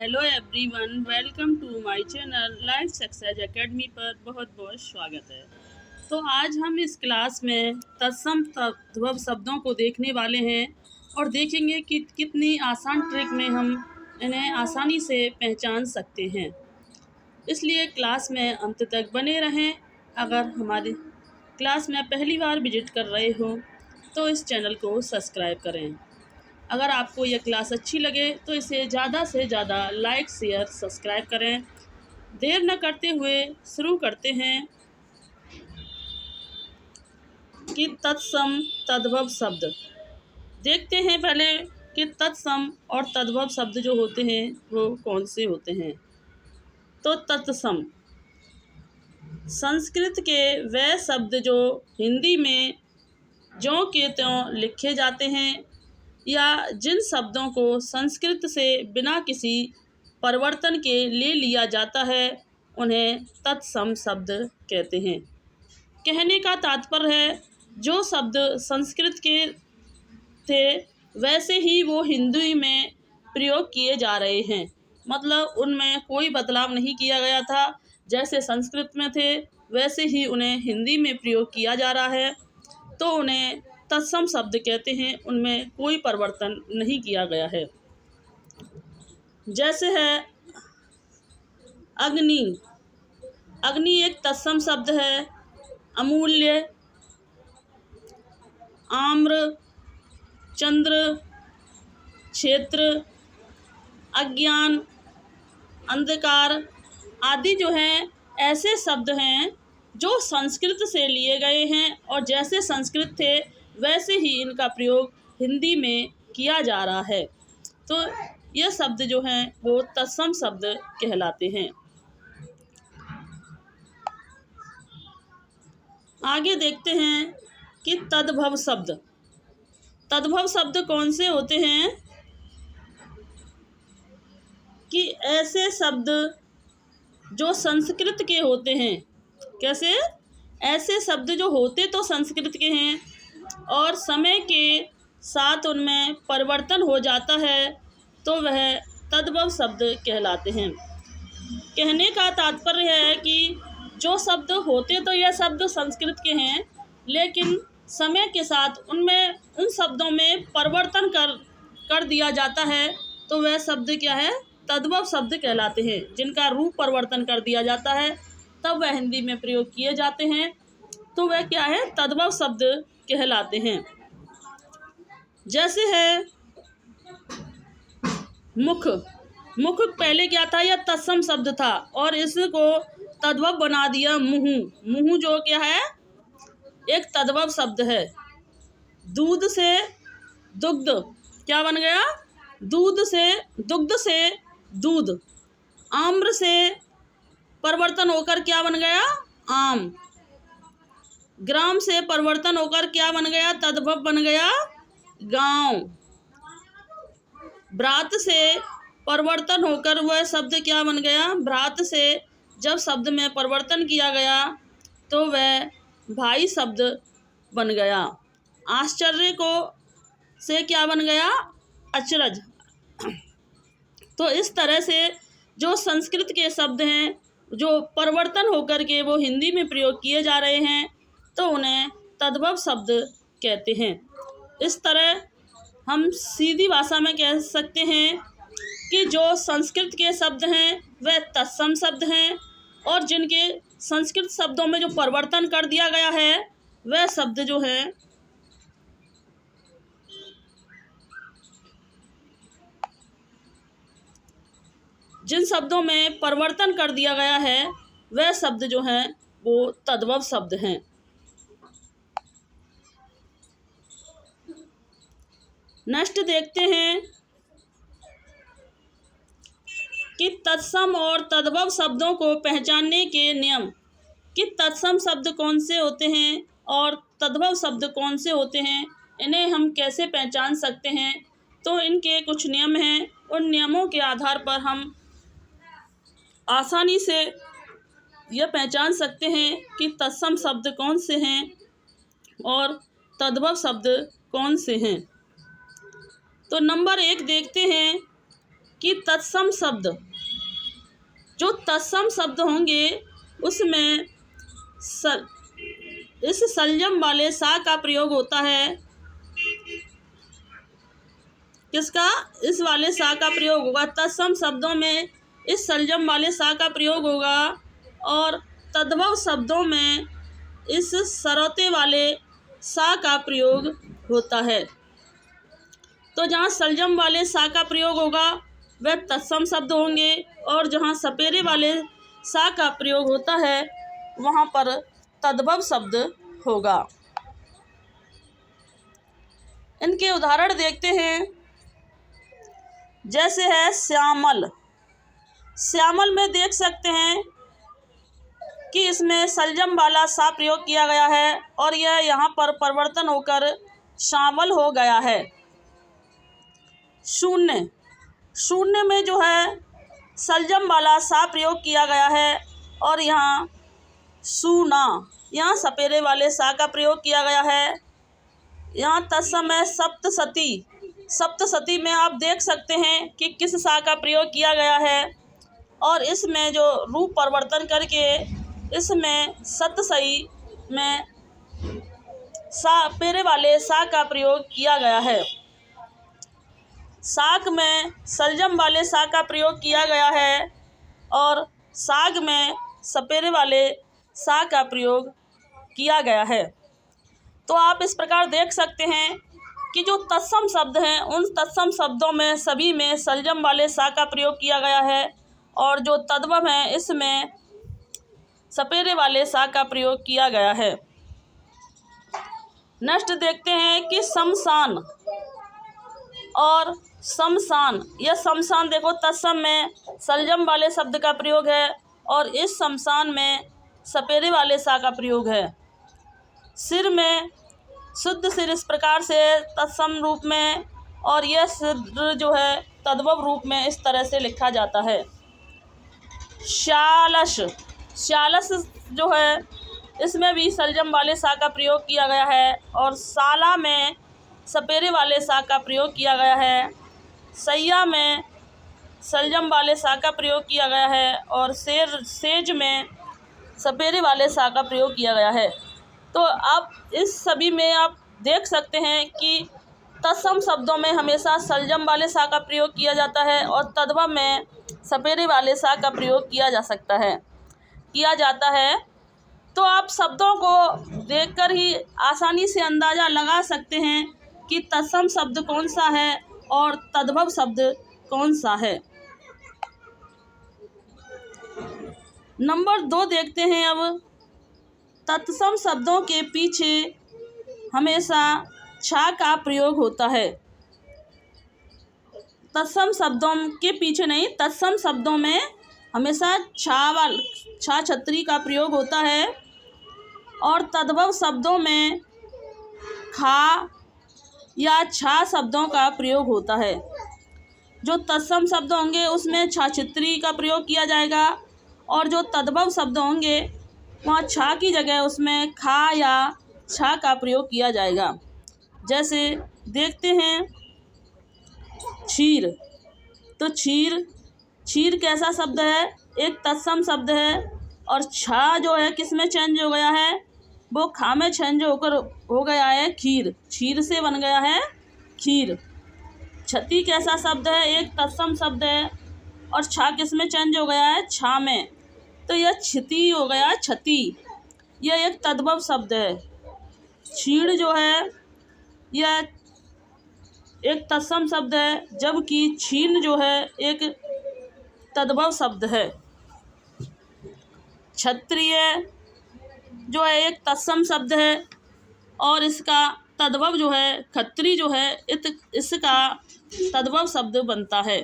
Hello everyone, welcome to my channel Life Success Academy पर बहुत बहुत स्वागत है। तो आज हम इस क्लास में तत्सम तद्भव शब्दों को देखने वाले हैं और देखेंगे कि कितनी आसान ट्रिक में हम इन्हें आसानी से पहचान सकते हैं। इसलिए क्लास में अंत तक बने रहें। अगर हमारी क्लास में पहली बार विजिट कर रहे हो तो इस चैनल को सब्सक्राइब करें। अगर आपको यह क्लास अच्छी लगे तो इसे ज़्यादा से ज़्यादा लाइक शेयर सब्सक्राइब करें। देर न करते हुए शुरू करते हैं कि तत्सम तद्भव शब्द देखते हैं पहले कि तत्सम और तद्भव शब्द जो होते हैं वो कौन से होते हैं। तो तत्सम संस्कृत के वह शब्द जो हिंदी में ज्यों के त्यों लिखे जाते हैं या जिन शब्दों को संस्कृत से बिना किसी परिवर्तन के ले लिया जाता है उन्हें तत्सम शब्द कहते हैं। कहने का तात्पर्य है जो शब्द संस्कृत के थे वैसे ही वो हिंदी में प्रयोग किए जा रहे हैं, मतलब उनमें कोई बदलाव नहीं किया गया था। जैसे संस्कृत में थे वैसे ही उन्हें हिंदी में प्रयोग किया जा रहा है, तो उन्हें तत्सम शब्द कहते हैं। उनमें कोई परिवर्तन नहीं किया गया है। जैसे है अग्नि। अग्नि एक तत्सम शब्द है। अमूल्य, आम्र, चंद्र, क्षेत्र, अज्ञान, अंधकार आदि जो हैं ऐसे शब्द हैं जो संस्कृत से लिए गए हैं और जैसे संस्कृत थे वैसे ही इनका प्रयोग हिंदी में किया जा रहा है। तो यह शब्द जो हैं वो तत्सम शब्द कहलाते हैं। आगे देखते हैं कि तद्भव शब्द। तद्भव शब्द कौन से होते हैं कि ऐसे शब्द जो संस्कृत के होते हैं। कैसे? ऐसे शब्द जो होते तो संस्कृत के हैं और समय के साथ उनमें परिवर्तन हो जाता है तो वह तद्भव शब्द कहलाते हैं। कहने का तात्पर्य है कि जो शब्द होते तो यह शब्द संस्कृत के हैं, लेकिन समय के साथ उनमें उन शब्दों में परिवर्तन कर दिया जाता है तो वह शब्द क्या है? तद्भव शब्द कहलाते हैं। जिनका रूप परिवर्तन कर दिया जाता है तब वह हिंदी में प्रयोग किए जाते हैं, तो वह क्या है? तद्भव शब्द कहलाते हैं। जैसे है मुख। मुख पहले क्या था? यह तत्सम शब्द था और इसको तद्भव बना दिया मुँह। मुँह जो क्या है? एक तद्भव शब्द है। दूध से दुग्ध क्या बन गया? दूध से दुग्ध से दूध। आम्र से परिवर्तन होकर क्या बन गया? आम। ग्राम से परिवर्तन होकर क्या बन गया? तद्भव बन गया गांव। भ्रात से परिवर्तन होकर वह शब्द क्या बन गया? भ्रात से जब शब्द में परिवर्तन किया गया तो वह भाई शब्द बन गया। आश्चर्य को से क्या बन गया? अचरज। तो इस तरह से जो संस्कृत के शब्द हैं जो परिवर्तन होकर के वो हिंदी में प्रयोग किए जा रहे हैं तो उन्हें तद्भव शब्द कहते हैं। इस तरह हम सीधी भाषा में कह सकते हैं कि जो संस्कृत के शब्द हैं वह तत्सम शब्द हैं और जिनके संस्कृत शब्दों में जो परिवर्तन कर दिया गया है वह शब्द जो हैं जिन शब्दों में परिवर्तन कर दिया गया है वह शब्द जो हैं वो तद्भव शब्द हैं। नेक्स्ट देखते हैं कि तत्सम और तद्भव शब्दों को पहचानने के नियम। कि तत्सम शब्द कौन से होते हैं और तद्भव शब्द कौन से होते हैं, इन्हें हम कैसे पहचान सकते हैं। तो इनके कुछ नियम हैं। उन नियमों के आधार पर हम आसानी से यह पहचान सकते हैं कि तत्सम शब्द कौन से हैं और तद्भव शब्द कौन से हैं। तो नंबर 1 देखते हैं कि तत्सम शब्द, जो तत्सम शब्द होंगे उसमें इस संयम वाले सा का प्रयोग होता है। किसका? इस वाले सा का प्रयोग होगा। तत्सम शब्दों में इस संयम वाले सा का प्रयोग होगा और तद्भव शब्दों में इस सरौते वाले सा का प्रयोग होता है। तो जहाँ संयम वाले सा का प्रयोग होगा वह तत्सम शब्द होंगे और जहाँ सपेरे वाले सा का प्रयोग होता है वहाँ पर तद्भव शब्द होगा। इनके उदाहरण देखते हैं। जैसे है श्यामल। श्यामल में देख सकते हैं कि इसमें संयम वाला सा प्रयोग किया गया है और यह यहाँ पर परिवर्तन होकर श्यामल हो गया है। शून्य। शून्य में जो है संयम वाला सा प्रयोग किया गया है और यहाँ सूना, यहाँ सपेरे वाले सा का प्रयोग किया गया है। यहाँ तत्सम है सप्तसती। सप्तसती में आप देख सकते हैं कि किस सा का प्रयोग किया गया है और इसमें जो रूप परिवर्तन करके इसमें सतसई में सपेरे वाले सा का प्रयोग किया गया है। साग में संयम वाले सा का प्रयोग किया गया है और साग में सपेरे वाले सा का प्रयोग किया गया है। तो आप इस प्रकार देख सकते हैं कि जो तत्सम शब्द हैं उन तत्सम शब्दों में सभी में संयम वाले सा का प्रयोग किया गया है और जो तद्भव हैं इसमें सपेरे वाले सा का प्रयोग किया गया है। नेक्स्ट देखते हैं कि शमशान और शमशान। यह शमशान देखो तत्सम में संयम वाले शब्द का प्रयोग है और इस शमशान में सपेरे वाले सा का प्रयोग है। सिर में शुद्ध सिर इस प्रकार से तत्सम रूप में और यह सिर जो है तद्भव रूप में इस तरह से लिखा जाता है। श्यालस। श्यालस जो है इसमें भी संयम वाले सा का प्रयोग किया गया है और साला में सपेरे वाले सा का प्रयोग किया गया है। सैया में संयम वाले सा का प्रयोग किया गया है और सेज में सपेरे वाले सा का प्रयोग किया गया है। तो आप इस सभी में आप देख सकते हैं कि तत्सम शब्दों में हमेशा संयम वाले सा का प्रयोग किया जाता है और तद्भव में सपेरे वाले सा का प्रयोग किया जाता है। तो आप शब्दों को देखकर ही आसानी से अंदाज़ा लगा सकते हैं कि तत्सम शब्द कौन सा है और तद्भव शब्द कौन सा है। नंबर 2 देखते हैं अब। तत्सम शब्दों के पीछे हमेशा छा का प्रयोग होता है। तत्सम शब्दों के पीछे नहीं, तत्सम शब्दों में हमेशा छा छतरी का प्रयोग होता है और तद्भव शब्दों में खा या छा शब्दों का प्रयोग होता है। जो तत्सम शब्द होंगे उसमें छा छतरी का प्रयोग किया जाएगा और जो तद्भव शब्द होंगे वहाँ छा की जगह उसमें खा या छा का प्रयोग किया जाएगा। जैसे देखते हैं क्षीर। तो क्षीर कैसा शब्द है? एक तत्सम शब्द है और छा जो है किस में चेंज हो गया है? वो खा में चेंज होकर हो गया है खीर। क्षीर से बन गया है खीर। छती कैसा शब्द है? एक तत्सम शब्द है और छा किस में चेंज हो गया है? छा में। तो यह क्षति हो गया छती। यह एक तद्भव शब्द है। क्षीण जो है यह एक तत्सम शब्द है जबकि छीन जो है एक तद्भव शब्द है। क्षत्रिय जो है एक तत्सम शब्द है और इसका तद्भव जो है खत्री जो है इसका तद्भव शब्द बनता है।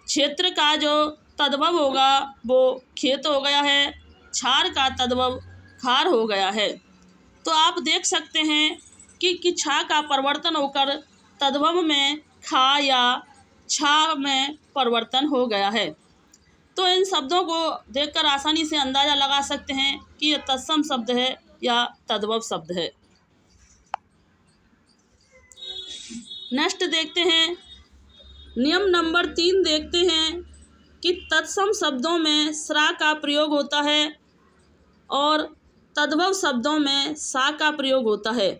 क्षेत्र का जो तद्भव होगा वो खेत हो गया है। क्षार का तद्भव खार हो गया है। तो आप देख सकते हैं कि छा का परिवर्तन होकर तद्भव में खा या छा में परिवर्तन हो गया है। तो इन शब्दों को देखकर आसानी से अंदाज़ा लगा सकते हैं कि यह तत्सम शब्द है या तद्भव शब्द है। नेक्स्ट देखते हैं नियम नंबर 3 देखते हैं कि तत्सम शब्दों में स्रा का प्रयोग होता है और तद्भव शब्दों में सा का प्रयोग होता है।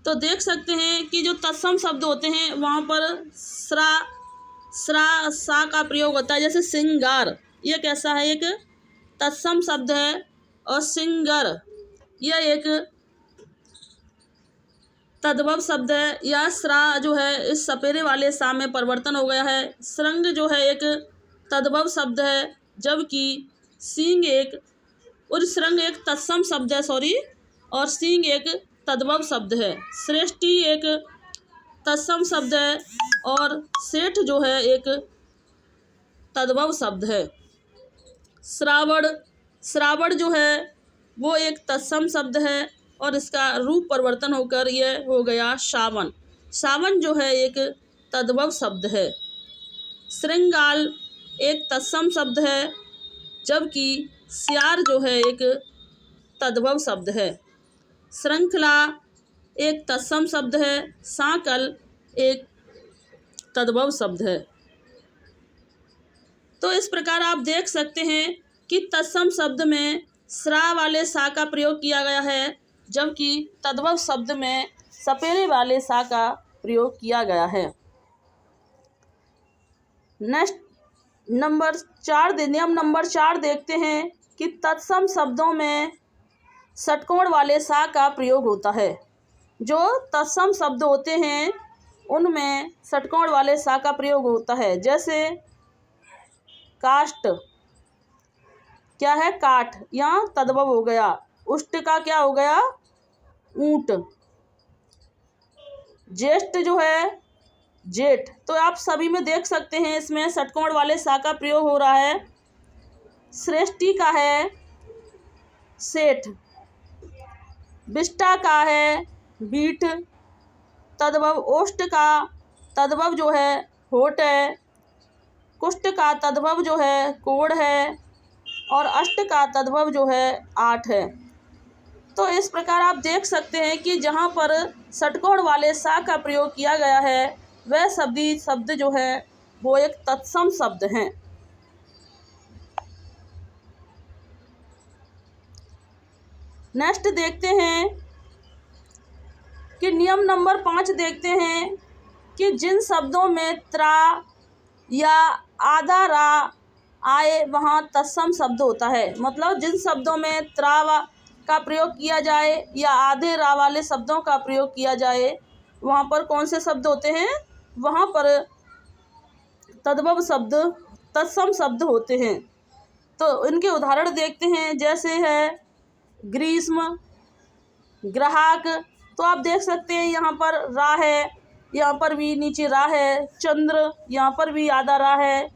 तो देख सकते हैं कि जो तत्सम शब्द होते हैं वहाँ पर स्रा सा का प्रयोग होता है। जैसे सिंगार, ये कैसा है, एक तत्सम शब्द है, और सिंगर यह एक तद्भव शब्द है। या स्रा जो है इस सपेरे वाले सा में परिवर्तन हो गया है। श्रृंग जो है एक तद्भव शब्द है, जबकि सींग एक और श्रृंग एक तत्सम शब्द है, और सींग एक तद्भव शब्द है। श्रेष्ठी एक तत्सम शब्द है और सेठ जो है एक तद्भव शब्द है। श्रावण जो है वो एक तत्सम शब्द है और इसका रूप परिवर्तन होकर यह हो गया सावन जो है एक तद्भव शब्द है। श्रृंगाल एक तत्सम शब्द है, जबकि सियार जो है एक तद्भव शब्द है। श्रृंखला एक तत्सम शब्द है, सांकल एक तद्भव शब्द है। तो इस प्रकार आप देख सकते हैं कि तत्सम शब्द में स्रा वाले सा का प्रयोग किया गया है, जबकि तद्भव शब्द में सपेरे वाले सा का प्रयोग किया गया है। नेक्स्ट नियम नंबर 4 देखते हैं कि तत्सम शब्दों में षटकोण वाले सा का प्रयोग होता है। जो तत्सम शब्द होते हैं उनमें षटकोण वाले सा का प्रयोग होता है। जैसे काष्ठ क्या है, काठ, यहाँ तद्भव हो गया। उष्ट का क्या हो गया, ऊंट। ज्येष्ठ जो है जेठ। तो आप सभी में देख सकते हैं इसमें षटकोण वाले सा का प्रयोग हो रहा है। श्रेष्ठी का है सेठ, विष्टा का है बीठ, तद्भव ओष्ठ का तद्भव जो है होठ है, कुष्ठ का तद्भव जो है कोढ़ है, और अष्ट का तद्भव जो है आठ है। तो इस प्रकार आप देख सकते हैं कि जहाँ पर षटकोण वाले सा का प्रयोग किया गया है वह शब्द जो है वो एक तत्सम शब्द हैं। नेक्स्ट देखते हैं कि नियम नंबर 5 देखते हैं कि जिन शब्दों में त्रा या आधा रा आए वहाँ तत्सम शब्द होता है। मतलब जिन शब्दों में त्रा का प्रयोग किया जाए या आधे रा वाले शब्दों का प्रयोग किया जाए वहाँ पर कौन से शब्द होते हैं, वहाँ पर तद्भव शब्द तत्सम शब्द होते हैं। तो इनके उदाहरण देखते हैं। जैसे है ग्रीष्म, ग्राहक, तो आप देख सकते हैं यहाँ पर रा है, यहाँ पर भी नीचे रा है। चंद्र, यहाँ पर भी आधा रा है।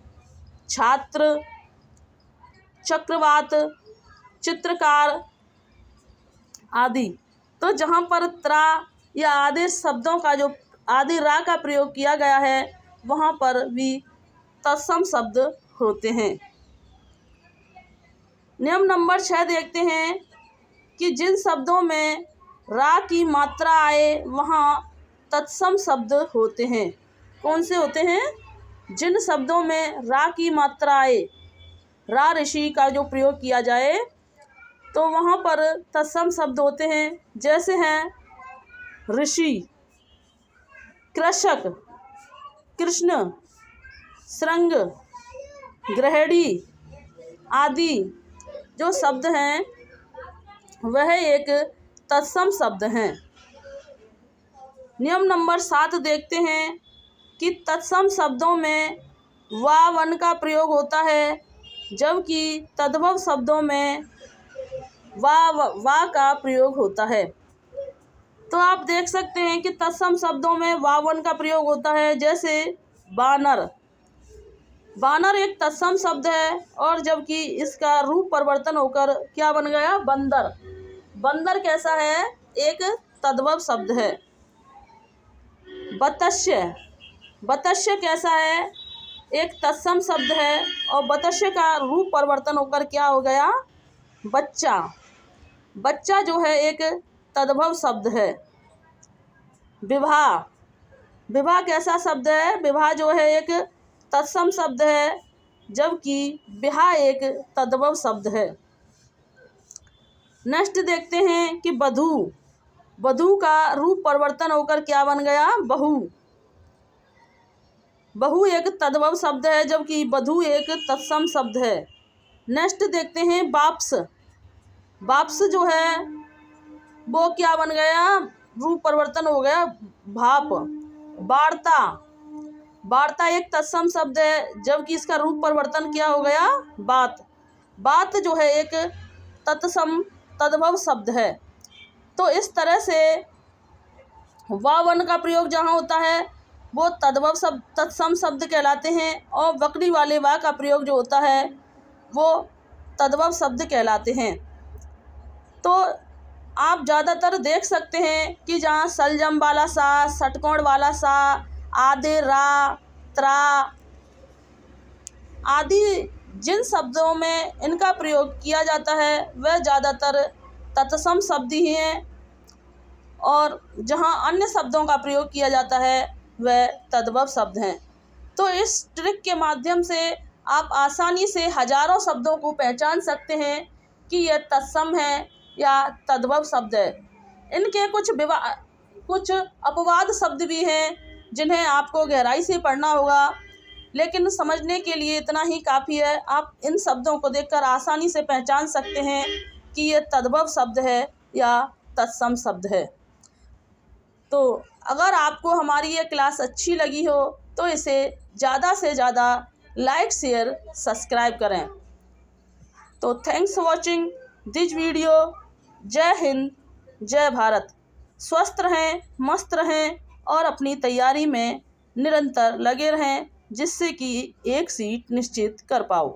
छात्र, चक्रवात, चित्रकार आदि। तो जहाँ पर त्रा या आधे शब्दों का जो आधे रा का प्रयोग किया गया है वहाँ पर भी तत्सम शब्द होते हैं। नियम नंबर 6 देखते हैं कि जिन शब्दों में रा की मात्रा आए वहाँ तत्सम शब्द होते हैं। कौन से होते हैं, जिन शब्दों में रा की मात्रा आए, रा ऋषि का जो प्रयोग किया जाए तो वहाँ पर तत्सम शब्द होते हैं। जैसे हैं ऋषि, कृषक, कृष्ण, श्रृंग, गृहिणी आदि जो शब्द हैं वह एक तत्सम शब्द हैं। नियम नंबर 7 देखते हैं कि तत्सम शब्दों में वा वन का प्रयोग होता है, जबकि तद्भव शब्दों में वा का प्रयोग होता है। तो आप देख सकते हैं कि तत्सम शब्दों में वा वन का प्रयोग होता है। जैसे बानर, बानर एक तत्सम शब्द है और जबकि इसका रूप परिवर्तन होकर क्या बन गया, बंदर। बंदर कैसा है, एक तद्भव शब्द है। बतस्य, बतस्य कैसा है, एक तत्सम शब्द है और बतस्य का रूप परिवर्तन होकर क्या हो गया, बच्चा। बच्चा जो है एक तद्भव शब्द है। विवाह, विवाह कैसा शब्द है? विवाह जो है एक तत्सम शब्द है, जबकि विवाह एक तद्भव शब्द है। नेक्स्ट देखते हैं कि वधू। वधू का रूप परिवर्तन होकर क्या बन गया? बहू। बहू एक तद्भव शब्द है, जबकि वधू एक तत्सम शब्द है। नेक्स्ट देखते हैं वाप्स। वाप्स जो है वो क्या बन गया? रूप परिवर्तन हो गया भाप। वार्ता। वार्ता एक तत्सम शब्द है, जबकि इसका रूप परिवर्तन क्या हो गया? बात। बात जो है एक तत्सम तद्भव शब्द है। तो इस तरह से वा वर्ण का प्रयोग जहाँ होता है वो तद्भव शब्द तत्सम शब्द कहलाते हैं, और वक्री वाले वा का प्रयोग जो होता है वो तद्भव शब्द कहलाते हैं। तो आप ज़्यादातर देख सकते हैं कि जहाँ सलजम वाला सा, षटकोण वाला सा, आदि, रा, त्रा आदि जिन शब्दों में इनका प्रयोग किया जाता है वह ज़्यादातर तत्सम शब्द ही हैं, और जहाँ अन्य शब्दों का प्रयोग किया जाता है वह तद्भव शब्द हैं। तो इस ट्रिक के माध्यम से आप आसानी से हजारों शब्दों को पहचान सकते हैं कि यह तत्सम है या तद्भव शब्द है। इनके कुछ अपवाद शब्द भी हैं जिन्हें आपको गहराई से पढ़ना होगा, लेकिन समझने के लिए इतना ही काफ़ी है। आप इन शब्दों को देखकर आसानी से पहचान सकते हैं कि ये तद्भव शब्द है या तत्सम शब्द है। तो अगर आपको हमारी ये क्लास अच्छी लगी हो तो इसे ज़्यादा से ज़्यादा लाइक, शेयर, सब्सक्राइब करें। तो thanks for watching this video. जय हिंद, जय भारत। स्वस्थ रहें, मस्त रहें और अपनी तैयारी में निरंतर लगे रहें, जिससे कि एक सीट निश्चित कर पाओ।